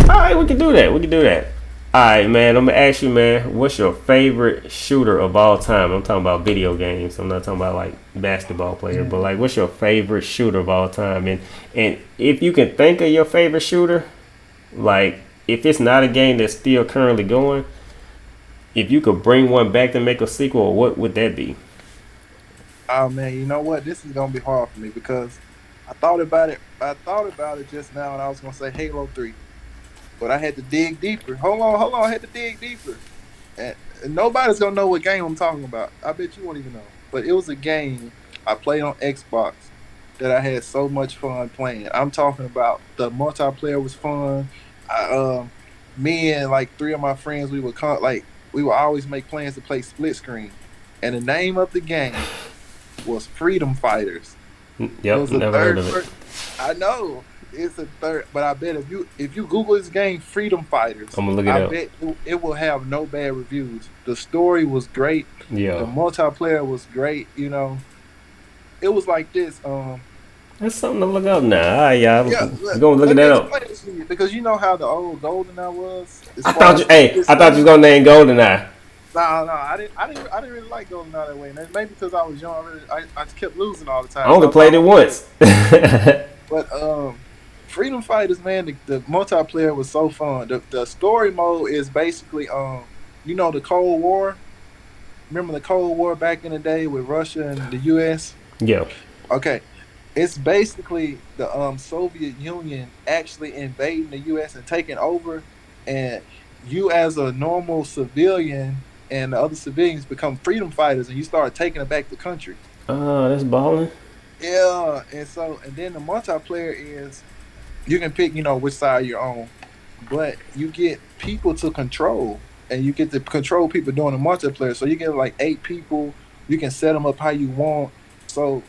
All right, we can do that. All right, man. I'm gonna ask you, man. What's your favorite shooter of all time? I'm talking about video games. I'm not talking about like basketball player, but like, what's your favorite shooter of all time? And if you can think of your favorite shooter, like if it's not a game that's still currently going, if you could bring one back to make a sequel, what would that be? Oh man, you know what? This is gonna be hard for me because I thought about it. I thought about it just now, and I was gonna say Halo 3, but I had to dig deeper. Hold on. I had to dig deeper, and nobody's gonna know what game I'm talking about. I bet you won't even know. But it was a game I played on Xbox that I had so much fun playing. I'm talking about the multiplayer was fun. Me and like three of my friends, we would always make plans to play split screen, and the name of the game was Freedom Fighters. Yep, never heard of it. I know it's a third, but I bet if you Google this game, Freedom Fighters, I'm gonna look it up. I bet it will have no bad reviews. The story was great. Yeah, the multiplayer was great. You know, it was like this. That's something to look up now. All right, y'all. Yeah, We're gonna look that up. Because you know how the old GoldenEye was. I thought you was gonna name GoldenEye. No, I didn't really like GoldenEye that way. And maybe because I was young, I just kept losing all the time. I only played it once. But Freedom Fighters, man, the multiplayer was so fun. The story mode is basically you know, the Cold War. Remember the Cold War back in the day with Russia and the U.S. Yeah. Okay. It's basically the Soviet Union actually invading the U.S. and taking over, and you as a normal civilian and the other civilians become freedom fighters, and you start taking back the country. Oh, that's balling. Yeah, and then the multiplayer is you can pick, you know, which side you're on, but you get people to control, and you get to control people doing the multiplayer. So you get like 8 people, you can set them up how you want. So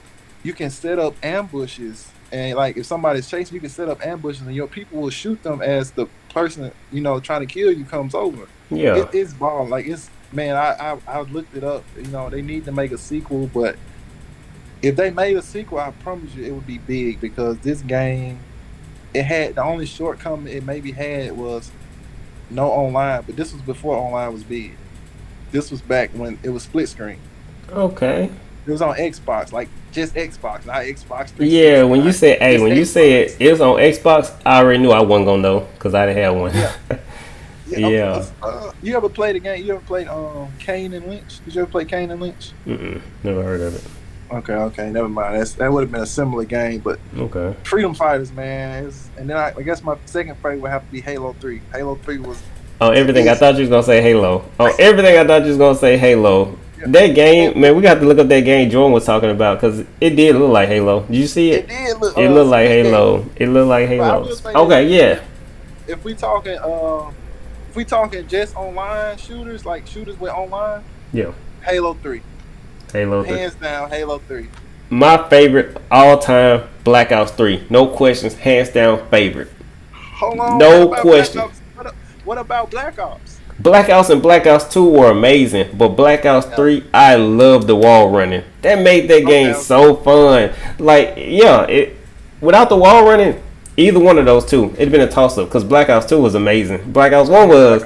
you can set up ambushes, and like if somebody's chasing, you can set up ambushes, and your people will shoot them as the person, you know, trying to kill you comes over. Yeah, it's ball. Like it's, man, I looked it up. You know, they need to make a sequel, but if they made a sequel, I promise you it would be big, because this game, it had the only shortcoming it maybe had was no online, but this was before online was big. This was back when it was split screen. Okay. It was on Xbox, like just Xbox, not Xbox 360. Yeah, when you said, you said it was on Xbox, I already knew I wasn't gonna know because I didn't have one. Yeah. Yeah. You ever played a game? You ever played Kane and Lynch? Did you ever play Kane and Lynch? Never heard of it. Okay, never mind. That would have been a similar game, but okay. Freedom Fighters, man. And then I guess my second favorite would have to be Halo 3. Halo 3 was. Oh, everything I thought you was gonna say Halo. Oh, everything I thought you was gonna say Halo. Yeah. That game, man, we got to look up that game Jordan was talking about, because it did look like Halo. Did you see it? It did look. It looked like Halo. It looked like Halo. Okay, yeah. If we talking just online shooters, like shooters with online, yeah, Halo 3. Halo 3. Hands down, Halo 3. My favorite all time, Black Ops 3. No questions, hands down favorite. Hold on. No question. What about Black Ops? Black Ops and Black Ops 2 were amazing, but Black Ops 3, I love the wall running. That made that game so fun. Like, yeah, without the wall running, either one of those two, it'd been a toss up, because Black Ops 2 was amazing. Black Ops 1 was.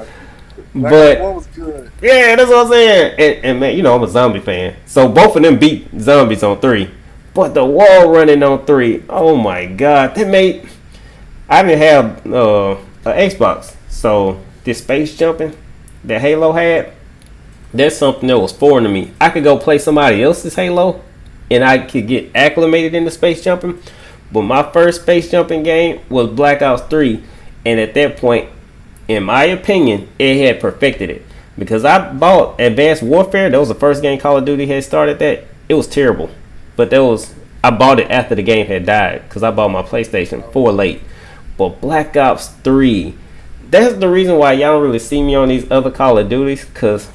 Black Ops 1 was good. Yeah, that's what I'm saying. And man, you know, I'm a zombie fan. So both of them beat zombies on 3. But the wall running on 3, oh my God. I didn't have an Xbox. So this space jumping that Halo had, that's something that was foreign to me. I could go play somebody else's Halo and I could get acclimated into space jumping. But my first space jumping game was Black Ops 3. And at that point, in my opinion, it had perfected it. Because I bought Advanced Warfare. That was the first game Call of Duty had started that. It was terrible. But I bought it after the game had died, because I bought my PlayStation 4 late. But Black Ops 3, that's the reason why y'all don't really see me on these other Call of Duties, because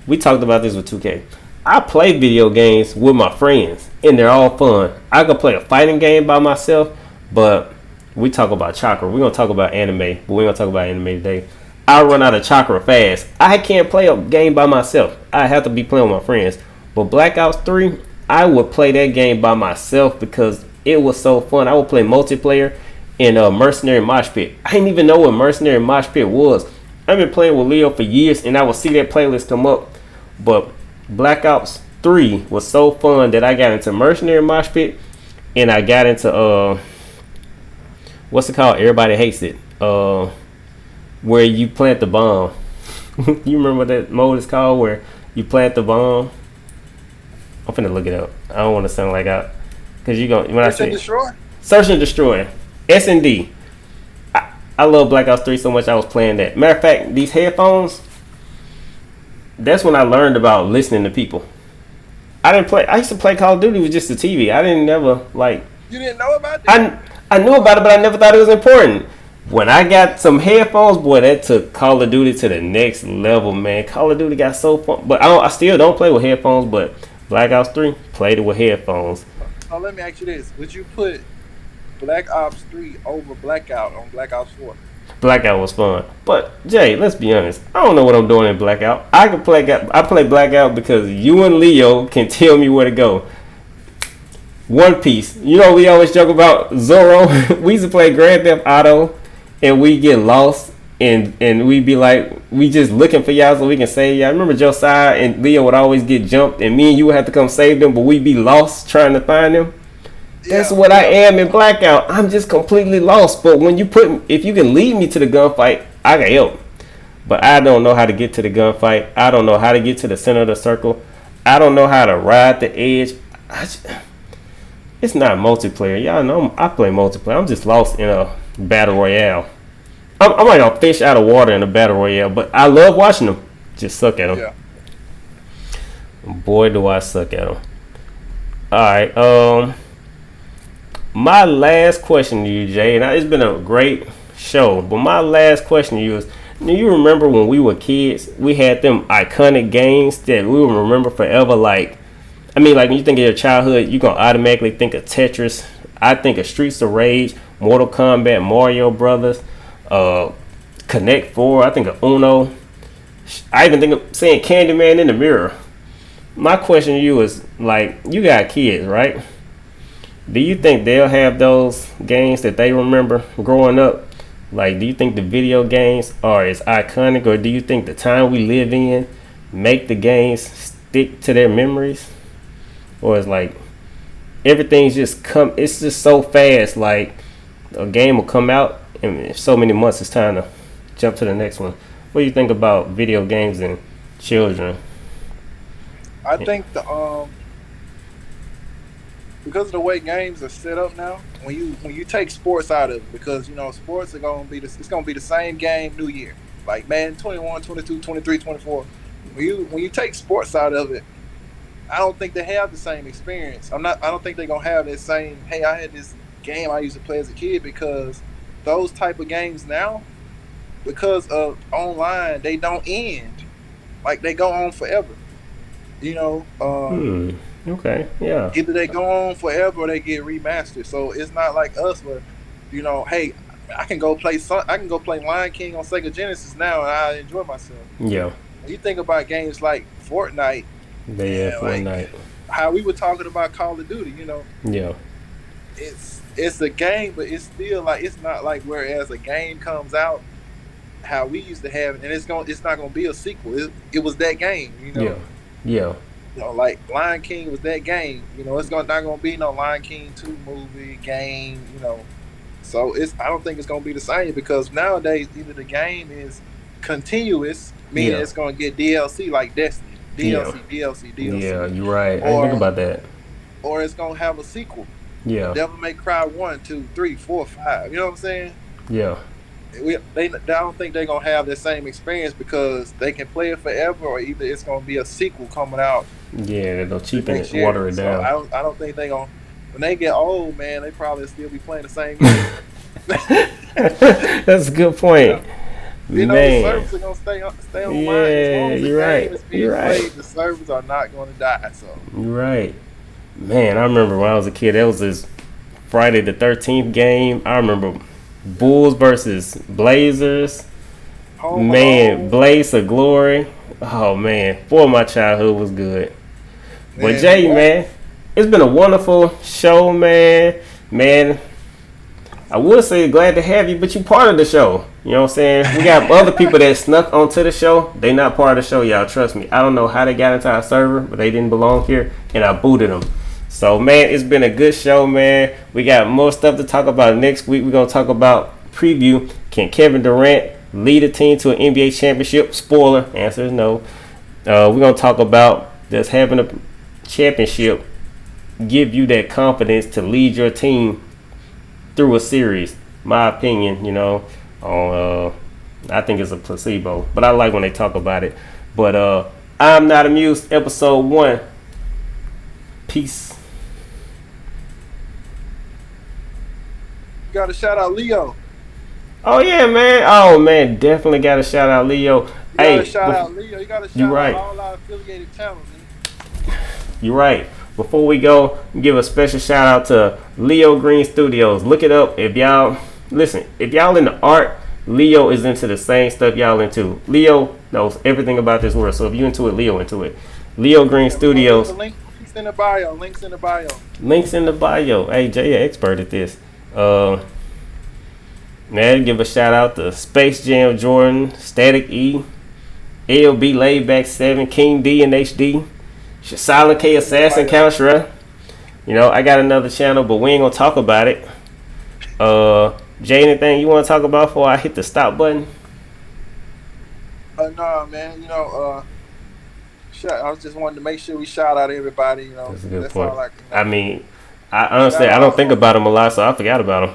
we talked about this with 2K. I play video games with my friends, and they're all fun. I could play a fighting game by myself, but we talk about chakra. We're going to talk about anime, but we're going to talk about anime today. I run out of chakra fast. I can't play a game by myself. I have to be playing with my friends. But Black Ops 3, I would play that game by myself because it was so fun. I would play multiplayer in a Mercenary Mosh Pit. I didn't even know what Mercenary Mosh Pit was. I've been playing with Leo for years, and I would see that playlist come up. But Black Ops 3 was so fun that I got into Mercenary Mosh Pit, and I got into what's it called? Everybody hates it. Where you plant the bomb. You remember what that mode is called? Where you plant the bomb. I'm finna look it up. I don't want to sound like because you going when I say Search and Destroy. S&D. I love Black Ops 3 so much I was playing that. Matter of fact, these headphones, that's when I learned about listening to people. I used to play Call of Duty with just the TV. I didn't never like. You didn't know about that? I knew about it, but I never thought it was important. When I got some headphones, boy, that took Call of Duty to the next level, man. Call of Duty got so fun. But I still don't play with headphones, but Black Ops 3, played it with headphones. Oh, let me ask you this. Would you put Black Ops 3 over Blackout on Black Ops 4? Blackout was fun. But, Jay, let's be honest. I don't know what I'm doing in Blackout. I play Blackout because you and Leo can tell me where to go. One Piece. You know, we always joke about Zorro. We used to play Grand Theft Auto, and we get lost, and we be like, we just looking for y'all so we can save y'all. I remember Josiah and Leo would always get jumped, and me and you would have to come save them, but we'd be lost trying to find them. That's what I am in Blackout. I'm just completely lost. But when if you can lead me to the gunfight, I can help. But I don't know how to get to the gunfight. I don't know how to get to the center of the circle. I don't know how to ride the edge. It's not multiplayer. Y'all know I play multiplayer. I'm just lost in a battle royale. I'm like a fish out of water in a battle royale. But I love watching them. Just suck at them. Yeah. Boy, do I suck at them. All right. My last question to you, Jay, and it's been a great show, but my last question to you is, do you remember when we were kids, we had them iconic games that we will remember forever? Like when you think of your childhood, you're going to automatically think of Tetris. I think of Streets of Rage, Mortal Kombat, Mario Brothers, Connect 4. I think of Uno. I even think of saying Candyman in the mirror. My question to you is, you got kids, right? Do you think they'll have those games that they remember growing up? Do you think the video games are as iconic, or do you think the time we live in make the games stick to their memories? Or it's everything's it's just so fast, a game will come out and in so many months it's time to jump to the next one. What do you think about video games and children? I think because of the way games are set up now, when you take sports out of it, because sports are gonna be the same game New Year, like Madden 21, 22, 23, 24. When you take sports out of it, I don't think they have the same experience. I don't think they're gonna have that same. Hey, I had this game I used to play as a kid, because those type of games now, because of online, they don't end. They go on forever. Okay, yeah. Either they go on forever or they get remastered. So it's not like us where, hey, I can go play Lion King on Sega Genesis now and I enjoy myself. Yeah. When you think about games like Fortnite, Fortnite. How we were talking about Call of Duty, Yeah. It's a game, but it's still it's not like whereas a game comes out, how we used to have it, and it's not gonna be a sequel. It was that game, Yeah. Yeah. Lion King was that game. It's not gonna be no Lion King 2 movie game. So I don't think it's gonna be the same, because nowadays either the game is continuous, meaning it's gonna get DLC like Destiny, DLC. Yeah, you're right. I didn't think about that. Or it's gonna have a sequel. Yeah. Devil May Cry 1, 2, 3, 4, 5. You know what I'm saying? Yeah. I don't think they're gonna have the same experience, because they can play it forever, or either it's gonna be a sequel coming out. Yeah, they'll cheapen it, water it down. I don't think they're gonna. When they get old, man, they probably still be playing the same game. That's a good point. The servers are gonna stay online. Yeah, you're right. You're right. The servers are not gonna die. So you're right. Man, I remember when I was a kid, that was this Friday the 13th game. I remember Bulls versus Blazers. Man, Blaze of Glory. Oh man, boy, my childhood was good. But Jay, man, it's been a wonderful show, man. Man, I would say glad to have you, but you part of the show. You know what I'm saying? We got other people that snuck onto the show. They not part of the show, y'all. Trust me. I don't know how they got into our server, but they didn't belong here, and I booted them. So, man, it's been a good show, man. We got more stuff to talk about next week. We're going to talk about preview. Can Kevin Durant lead a team to an NBA championship? Spoiler, answer is no. We're going to talk about just having a championship give you that confidence to lead your team through a series. My opinion, you know, on I think it's a placebo, but I like when they talk about it. But I'm Not Amused, episode 1. Peace. You gotta shout out Leo. Oh yeah, man. Oh man, definitely gotta shout out Leo. You gotta shout out Leo. You gotta shout out all our affiliated channels. You're right. Before we go, give a special shout out to Leo Green Studios. Look it up. If y'all listen, if y'all into art, Leo is into the same stuff y'all into. Leo knows everything about this world. So if you into it, Leo into it. Leo Green Studios. Links in the bio. Links in the bio. Links in the bio. Hey, Jay, an expert at this. Now give a shout out to Space Jam Jordan, Static E, LB Laidback 7, King D and HD, SilentKAssasin, Countshredder. You know, I got another channel, but we ain't gonna talk about it. Jay, anything you want to talk about before I hit the stop button? No, man. You know, I was just wanting to make sure we shout out everybody. You know, that's a good that's point. all I mean, I honestly I don't think about them a lot, so I forgot about them.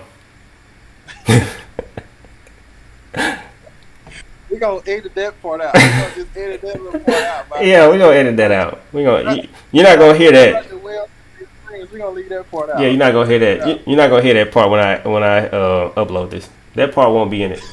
We're gonna edit that part out. We're gonna just edit that little part out. Yeah, we're gonna edit that out. You're not gonna hear that. We're gonna leave that part out. Yeah, you're not gonna hear that. You're not gonna hear that part when I upload this. That part won't be in it.